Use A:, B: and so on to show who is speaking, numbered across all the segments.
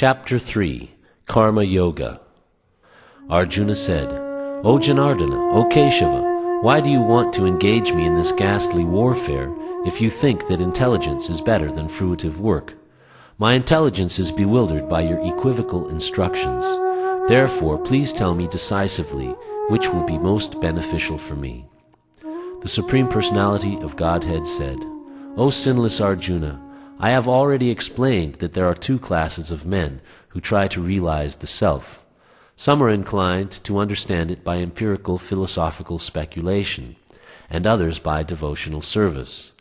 A: Chapter 3 Karma Yoga. Arjuna said, O Janardana, O Keshava, why do you want to engage me in this ghastly warfare if you think that intelligence is better than fruitive work? My intelligence is bewildered by your equivocal instructions. Therefore, please tell me decisively which will be most beneficial for me. The Supreme Personality of Godhead said, O sinless Arjuna, I have already explained that there are two classes of men who try to realize the self. Some are inclined to understand it by empirical philosophical speculation, and others by devotional service.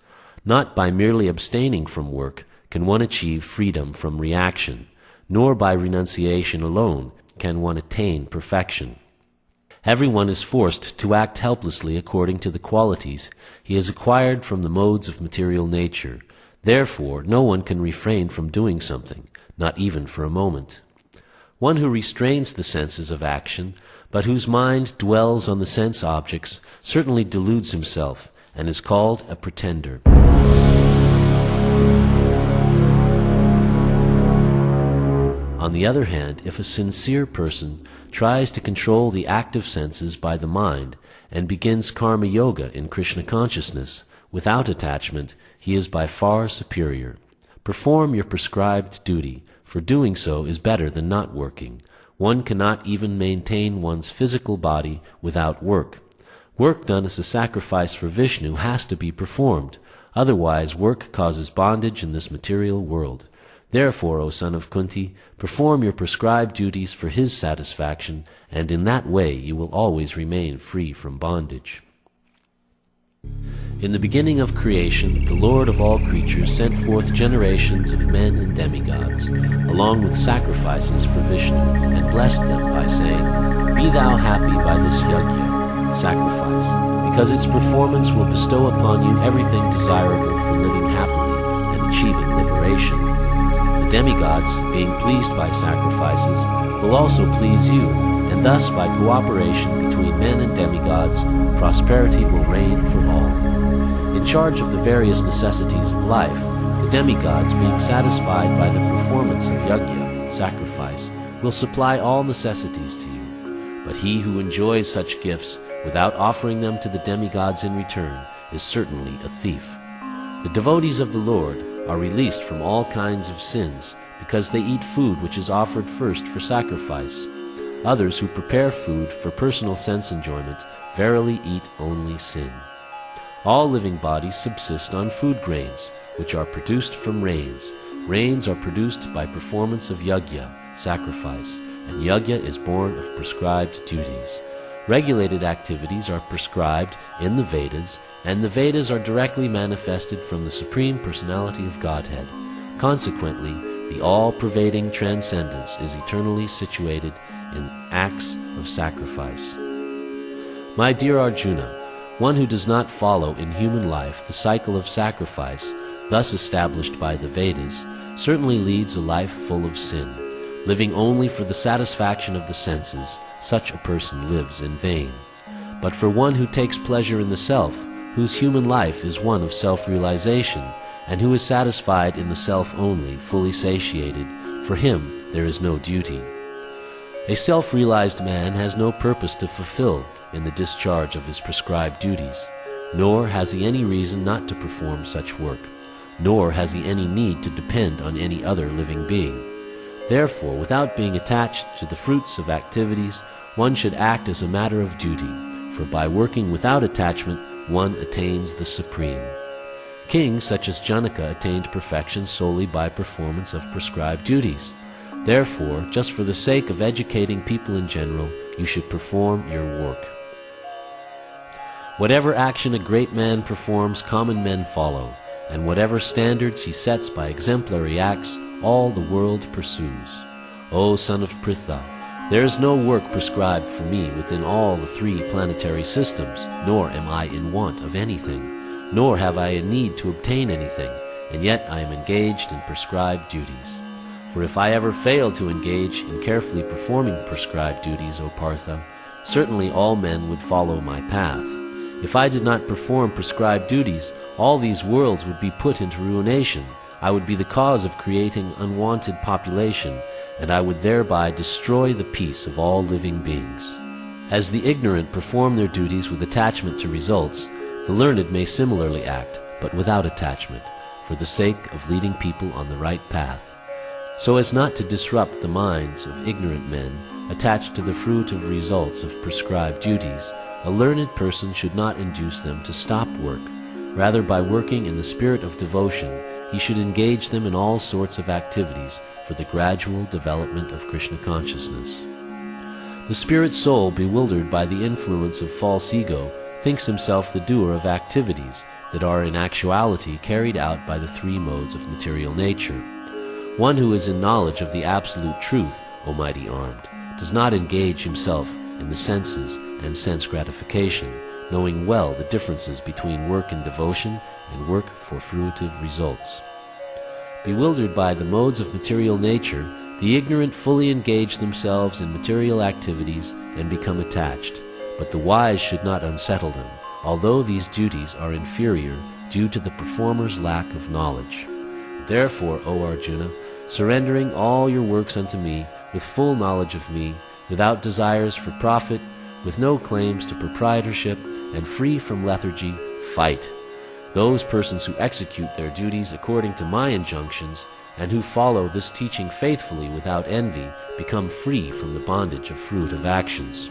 A: Not by merely abstaining from work can one achieve freedom from reaction, nor by renunciation alone can one attain perfection. Everyone is forced to act helplessly according to the qualities he has acquired from the modes of material nature. Therefore, no one can refrain from doing something, not even for a moment. One who restrains the senses of action, but whose mind dwells on the sense objects, certainly deludes himself and is called a pretender. On the other hand, if a sincere person tries to control the active senses by the mind and begins karma yoga in Krishna consciousness, without attachment, he is by far superior. Perform your prescribed duty, for doing so is better than not working. One cannot even maintain one's physical body without work. Work done as a sacrifice for Vishnu has to be performed. Otherwise, work causes bondage in this material world. Therefore, O son of Kunti, perform your prescribed duties for his satisfaction, and in that way you will always remain free from bondage. In the beginning of creation, the Lord of all creatures sent forth generations of men and demigods, along with sacrifices for Vishnu, and blessed them by saying, Be thou happy by this yajna, sacrifice, because its performance will bestow upon you everything desirable for living happily and achieving liberation. The demigods, being pleased by sacrifices, will also please you, and thus by cooperation between men and demigods, prosperity will reign for all. In charge of the various necessities of life, the demigods, being satisfied by the performance of yajna, sacrifice, will supply all necessities to you. But he who enjoys such gifts without offering them to the demigods in return is certainly a thief. The devotees of the Lord are released from all kinds of sins because they eat food which is offered first for sacrifice. Others who prepare food for personal sense enjoyment verily eat only sin. All living bodies subsist on food grains, which are produced from rains. Rains are produced by performance of yajna, sacrifice, and yajna is born of prescribed duties. Regulated activities are prescribed in the Vedas, and the Vedas are directly manifested from the Supreme Personality of Godhead. Consequently, the all-pervading transcendence is eternally situated in acts of sacrifice. My dear Arjuna, one who does not follow in human life the cycle of sacrifice, thus established by the Vedas, certainly leads a life full of sin. Living only for the satisfaction of the senses, such a person lives in vain. But for one who takes pleasure in the self, whose human life is one of self-realization, and who is satisfied in the self only, fully satiated, for him there is no duty. A self-realized man has no purpose to fulfill in the discharge of his prescribed duties, nor has he any reason not to perform such work, nor has he any need to depend on any other living being. Therefore, without being attached to the fruits of activities, one should act as a matter of duty, for by working without attachment, one attains the supreme. Kings such as Janaka attained perfection solely by performance of prescribed duties. Therefore, just for the sake of educating people in general, you should perform your work. Whatever action a great man performs, common men follow, and whatever standards he sets by exemplary acts, all the world pursues. O son of Pritha, there is no work prescribed for me within all the 3 planetary systems, nor am I in want of anything, nor have I a need to obtain anything, and yet I am engaged in prescribed duties. For if I ever failed to engage in carefully performing prescribed duties, O Partha, certainly all men would follow my path. If I did not perform prescribed duties, all these worlds would be put into ruination. I would be the cause of creating unwanted population, and I would thereby destroy the peace of all living beings. As the ignorant perform their duties with attachment to results, the learned may similarly act, but without attachment, for the sake of leading people on the right path. So as not to disrupt the minds of ignorant men attached to the fruit of results of prescribed duties, a learned person should not induce them to stop work. Rather, by working in the spirit of devotion, he should engage them in all sorts of activities for the gradual development of Krishna consciousness. The spirit soul, bewildered by the influence of false ego, thinks himself the doer of activities that are in actuality carried out by the three modes of material nature. One who is in knowledge of the absolute truth, O mighty armed, does not engage himself in the senses and sense gratification, knowing well the differences between work in devotion and work for fruitive results. Bewildered by the modes of material nature, the ignorant fully engage themselves in material activities and become attached, but the wise should not unsettle them, although these duties are inferior due to the performer's lack of knowledge. Therefore, O Arjuna, surrendering all your works unto me, with full knowledge of me, without desires for profit, with no claims to proprietorship, and free from lethargy, fight. Those persons who execute their duties according to my injunctions, and who follow this teaching faithfully without envy, become free from the bondage of fruit of actions.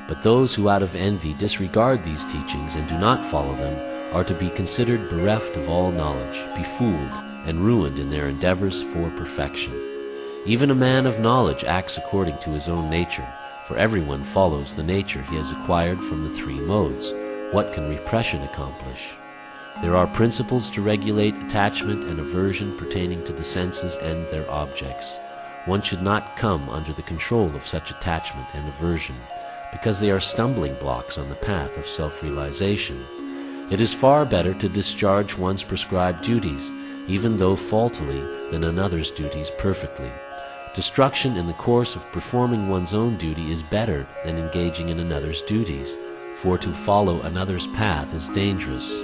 A: But those who out of envy disregard these teachings and do not follow them are to be considered bereft of all knowledge, befooled, and ruined in their endeavors for perfection. Even a man of knowledge acts according to his own nature, for everyone follows the nature he has acquired from the three modes. What can repression accomplish? There are principles to regulate attachment and aversion pertaining to the senses and their objects. One should not come under the control of such attachment and aversion, because they are stumbling blocks on the path of self-realization. It is far better to discharge one's prescribed duties, even though faultily, than another's duties perfectly. Destruction in the course of performing one's own duty is better than engaging in another's duties, for to follow another's path is dangerous.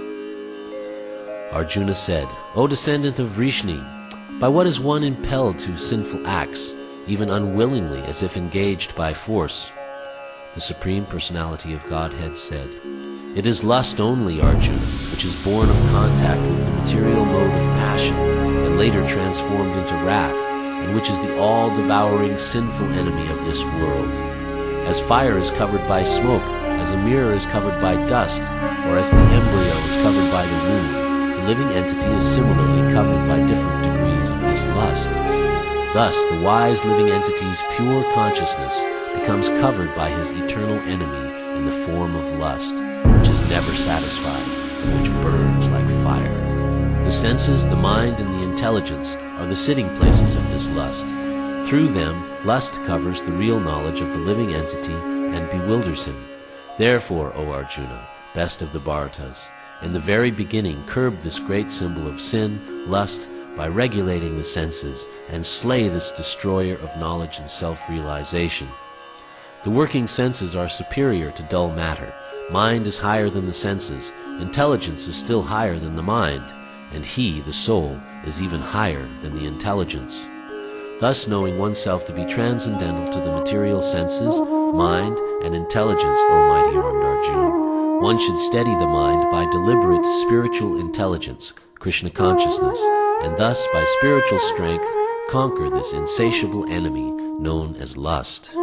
A: Arjuna said, O descendant of Vrishni, by what is one impelled to sinful acts, even unwillingly as if engaged by force? The Supreme Personality of Godhead said, It is lust only, Arjuna, which is born of contact with the material mode of passion, and later transformed into wrath, and which is the all-devouring sinful enemy of this world. As fire is covered by smoke, as a mirror is covered by dust, or as the embryo is covered by the womb, the living entity is similarly covered by different degrees of this lust. Thus, the wise living entity's pure consciousness becomes covered by his eternal enemy in the form of lust, which is never satisfied and which burns like fire. The senses, the mind, and the intelligence are the sitting places of this lust. Through them, lust covers the real knowledge of the living entity and bewilders him. Therefore, O Arjuna, best of the Bharatas, in the very beginning curb this great symbol of sin, lust, by regulating the senses, and slay this destroyer of knowledge and self-realization. The working senses are superior to dull matter. Mind is higher than the senses, intelligence is still higher than the mind, and he, the soul, is even higher than the intelligence. Thus, knowing oneself to be transcendental to the material senses, mind, and intelligence, O mighty armed Arjuna, one should steady the mind by deliberate spiritual intelligence, Krishna consciousness, and thus by spiritual strength conquer this insatiable enemy known as lust.